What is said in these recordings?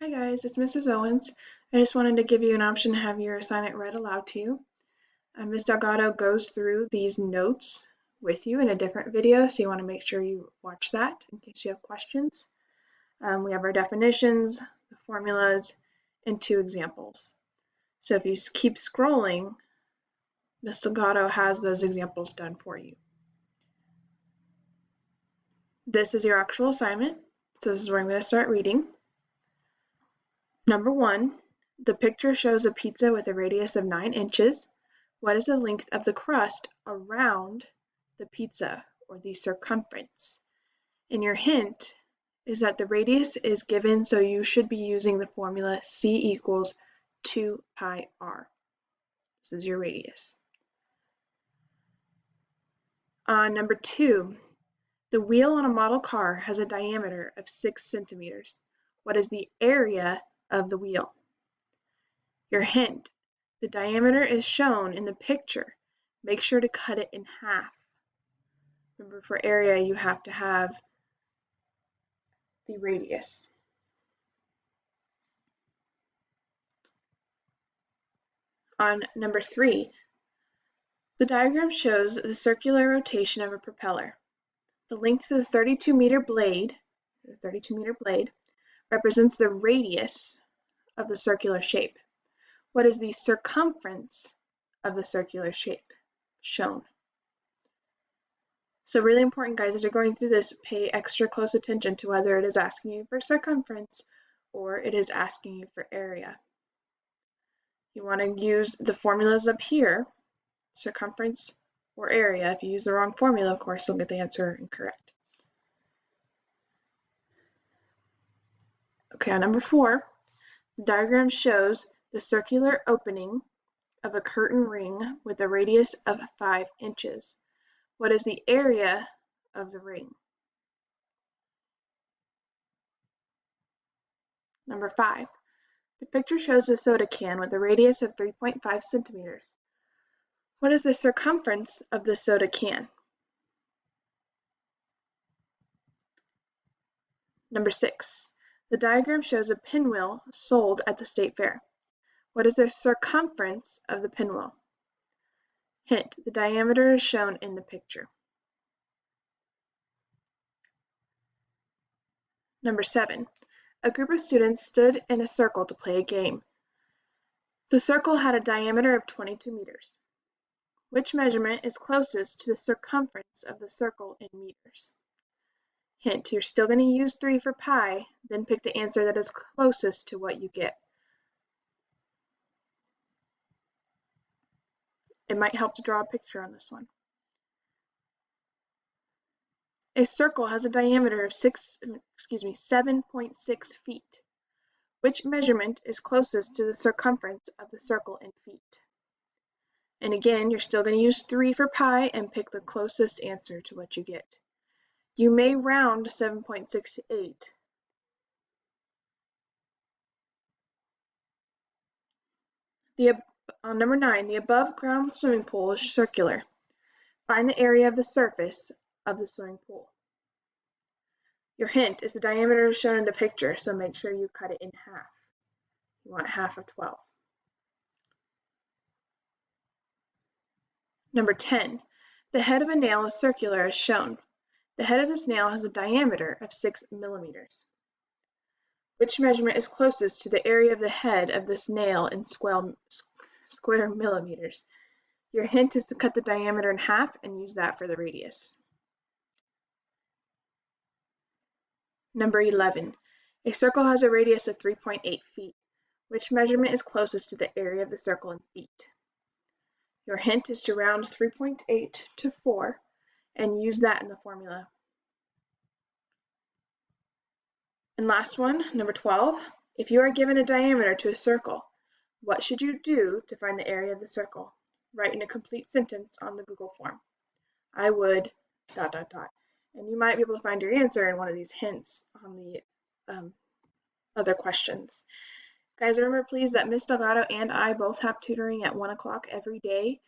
Hi guys, it's Mrs. Owens. I just wanted to give you an option to have your assignment read aloud to you. Ms. Delgado goes through these notes with you in a different video, so you want to make sure you watch that in case you have questions. We have our definitions, the formulas, and 2 examples. So if you keep scrolling, Ms. Delgado has those examples done for you. This is your actual assignment, so this is where I'm going to start reading. Number 1, the picture shows a pizza with a radius of 9 inches. What is the length of the crust around the pizza, or the circumference? And your hint is that the radius is given, so you should be using the formula C equals 2 pi r. This is your radius. Number 2, the wheel on a model car has a diameter of 6 centimeters. What is the area of the wheel? Your hint, the diameter is shown in the picture. Make sure to cut it in half. Remember, for area, you have to have the radius. On number 3, the diagram shows the circular rotation of a propeller. The length of the 32-meter blade represents the radius of the circular shape. What is the circumference of the circular shape shown? So really important, guys, as you're going through this, pay extra close attention to whether it is asking you for circumference or it is asking you for area. You want to use the formulas up here, circumference or area. If you use the wrong formula, of course, you'll get the answer incorrect. Okay, on number 4, the diagram shows the circular opening of a curtain ring with a radius of 5 inches. What is the area of the ring? Number 5, the picture shows a soda can with a radius of 3.5 centimeters. What is the circumference of the soda can? Number 6, the diagram shows a pinwheel sold at the state fair. What is the circumference of the pinwheel? Hint, the diameter is shown in the picture. Number 7, a group of students stood in a circle to play a game. The circle had a diameter of 22 meters. Which measurement is closest to the circumference of the circle in meters? Hint, you're still going to use 3 for pi, then pick the answer that is closest to what you get. It might help to draw a picture on this one. A circle has a diameter of 7.6 feet. Which measurement is closest to the circumference of the circle in feet? And again, you're still going to use 3 for pi and pick the closest answer to what you get. You may round 7.6 to 8. On number 9, the above ground swimming pool is circular. Find the area of the surface of the swimming pool. Your hint is the diameter is shown in the picture, so make sure you cut it in half. You want half of 12. Number 10, the head of a nail is circular as shown. The head of this nail has a diameter of 6 millimeters. Which measurement is closest to the area of the head of this nail in square millimeters? Your hint is to cut the diameter in half and use that for the radius. Number 11, a circle has a radius of 3.8 feet. Which measurement is closest to the area of the circle in feet? Your hint is to round 3.8 to 4 and use that in the formula. And last one, number 12, if you are given a diameter to a circle, what should you do to find the area of the circle? Write in a complete sentence on the Google form. I would ... And you might be able to find your answer in one of these hints on the other questions. Guys, remember please that Ms. Delgado and I both have tutoring at 1 o'clock every day.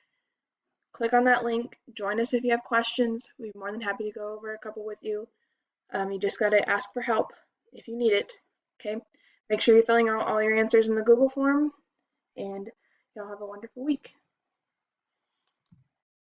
Click on that link. Join us if you have questions. We'd be more than happy to go over a couple with you. You just got to ask for help if you need it. Okay. Make sure you're filling out all your answers in the Google form, and y'all have a wonderful week.